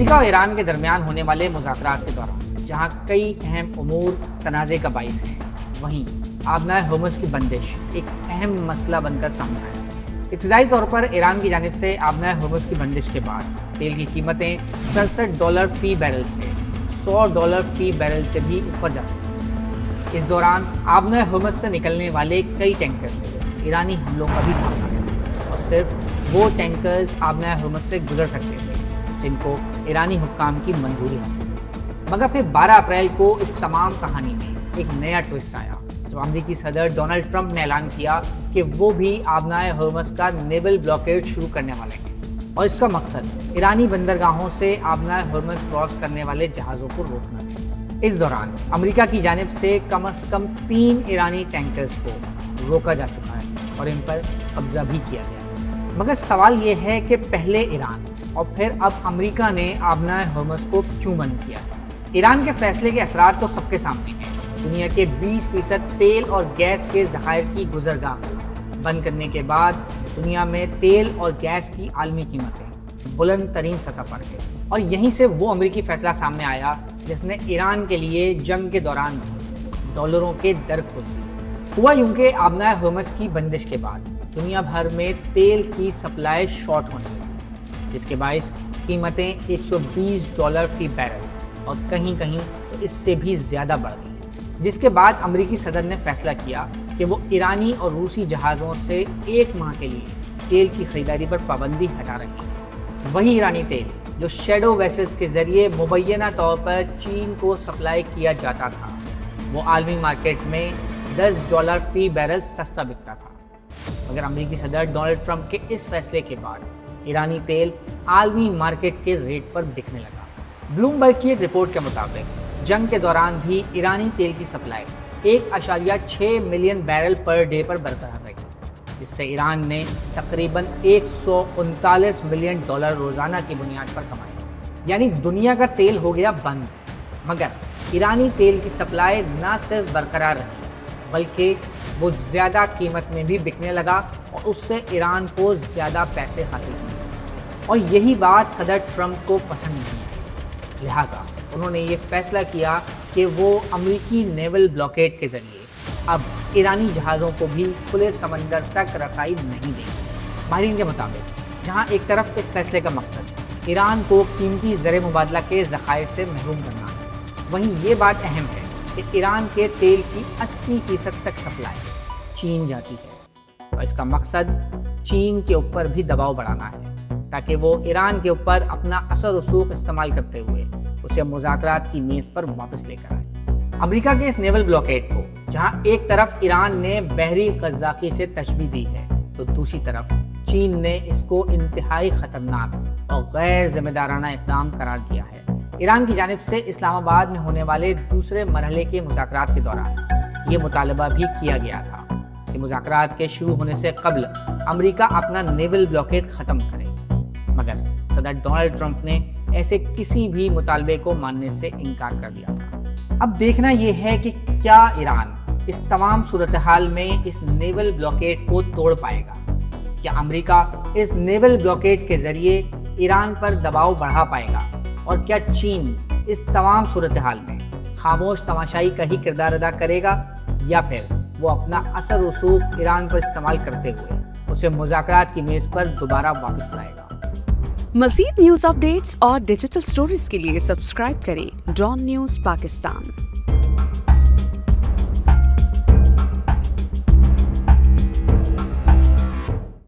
امریکہ اور ایران کے درمیان ہونے والے مذاکرات کے دوران جہاں کئی اہم امور تنازع کا باعث ہیں، وہیں آبنائے ہرمز کی بندش ایک اہم مسئلہ بن کر سامنے آیا ہے۔ ابتدائی طور پر ایران کی جانب سے آبنائے ہرمز کی بندش کے بعد تیل کی قیمتیں $67 فی بیرل سے $100 فی بیرل سے بھی اوپر جا چکی۔ اس دوران آبنائے ہرمز سے نکلنے والے کئی ٹینکرز کو ایرانی حملوں کا بھی سامنا ہے، اور صرف وہ ٹینکرز آبنائے ہرمز سے گزر سکتے تھے جن کو ایرانی حکام کی منظوری حاصل تھی۔ مگر پھر 12 اپریل کو اس تمام کہانی میں ایک نیا ٹوسٹ آیا، جو امریکی صدر ڈونلڈ ٹرمپ نے اعلان کیا کہ وہ بھی آبنائے ہرمز کا نیول بلاکیڈ شروع کرنے والے ہیں، اور اس کا مقصد ایرانی بندرگاہوں سے آبنائے ہرمز کراس کرنے والے جہازوں کو روکنا ہے۔ اس دوران امریکہ کی جانب سے کم از کم 3 ایرانی ٹینکرز کو روکا جا چکا ہے اور ان پر قبضہ بھی کیا گیا ہے۔ مگر سوال یہ ہے کہ پہلے ایران اور پھر اب امریکہ نے آبنائے ہرمز کو کیوں بند کیا؟ ایران کے فیصلے کے اثرات تو سب کے سامنے ہیں۔ دنیا کے 20% تیل اور گیس کے ذخائر کی گزرگاہ کو بند کرنے کے بعد دنیا میں تیل اور گیس کی عالمی قیمتیں بلند ترین سطح پر ہیں، اور یہیں سے وہ امریکی فیصلہ سامنے آیا جس نے ایران کے لیے جنگ کے دوران بھی ڈالروں کے در کھول دیے۔ ہوا یوں کہ آبنائے ہرمز کی بندش کے بعد دنیا بھر میں تیل کی سپلائی شارٹ ہونے لگی، جس کے باعث قیمتیں $120 فی بیرل اور کہیں کہیں تو اس سے بھی زیادہ بڑھ گئی، جس کے بعد امریکی صدر نے فیصلہ کیا کہ وہ ایرانی اور روسی جہازوں سے 1 ماہ کے لیے تیل کی خریداری پر پابندی ہٹا رہے ہیں۔ وہی ایرانی تیل جو شیڈو ویسلز کے ذریعے مبینہ طور پر چین کو سپلائی کیا جاتا تھا، وہ عالمی مارکیٹ میں $10 فی بیرل سستا بکتا تھا۔ مگر امریکی صدر ڈونلڈ ٹرمپ کے اس فیصلے کے بعد ایرانی تیل عالمی مارکیٹ کے ریٹ پر بکنے لگا۔ بلومبرگ کی ایک رپورٹ کے مطابق جنگ کے دوران بھی ایرانی تیل کی supply 1.6 million barrel per day پر برقرار رہی، جس سے ایران نے تقریباً $139 ملین روزانہ کی بنیاد پر کمائے، یعنی دنیا کا تیل ہو گیا بند۔ مگر ایرانی تیل کی سپلائی نہ صرف برقرار رہی بلکہ وہ زیادہ قیمت میں بھی بکنے لگا، اور اس سے ایران کو زیادہ پیسے حاصل ہوئے، اور یہی بات صدر ٹرمپ کو پسند نہیں آئی۔ لہٰذا انہوں نے یہ فیصلہ کیا کہ وہ امریکی نیول بلاکیڈ کے ذریعے اب ایرانی جہازوں کو بھی کھلے سمندر تک رسائی نہیں دیں گے۔ ماہرین کے مطابق جہاں ایک طرف اس فیصلے کا مقصد ایران کو قیمتی زر مبادلہ کے ذخائر سے محروم کرنا ہے، وہیں یہ بات اہم ہے کہ ایران کے تیل کی 80% تک سپلائی چین جاتی ہے، اور اس کا مقصد چین کے اوپر بھی دباؤ بڑھانا ہے تاکہ وہ ایران کے اوپر اپنا اثر و رسوخ استعمال کرتے ہوئے اسے مذاکرات کی میز پر واپس لے کر آئے۔ امریکہ کے اس نیول بلاکیڈ کو جہاں ایک طرف ایران نے بحری قزاقی سے تشبیہ دی ہے، تو دوسری طرف چین نے اس کو انتہائی خطرناک اور غیر ذمہ دارانہ اقدام قرار دیا ہے۔ ایران کی جانب سے اسلام آباد میں ہونے والے دوسرے مرحلے کے مذاکرات کے دوران یہ مطالبہ بھی کیا گیا تھا کہ مذاکرات کے شروع ہونے سے قبل امریکہ اپنا نیول بلاکیڈ ختم کرے، مگر صدر ڈونلڈ ٹرمپ نے ایسے کسی بھی مطالبے کو ماننے سے انکار کر دیا تھا۔ اب دیکھنا یہ ہے کہ کیا ایران اس تمام صورتحال میں اس نیول بلاکیڈ کو توڑ پائے گا؟ کیا امریکہ اس نیول بلاکیڈ کے ذریعے ایران پر دباؤ بڑھا پائے گا؟ اور کیا چین اس تمام صورتحال میں خاموش تماشائی کا ہی کردار ادا کرے گا، یا پھر وہ اپنا اثر رسوخ ایران پر استعمال کرتے ہوئے اسے مذاکرات کی میز پر دوبارہ واپس لائے گا؟ مزید نیوز اپ ڈیٹس اور ڈیجیٹل سٹوریز کے لیے سبسکرائب کریں ڈان نیوز پاکستان۔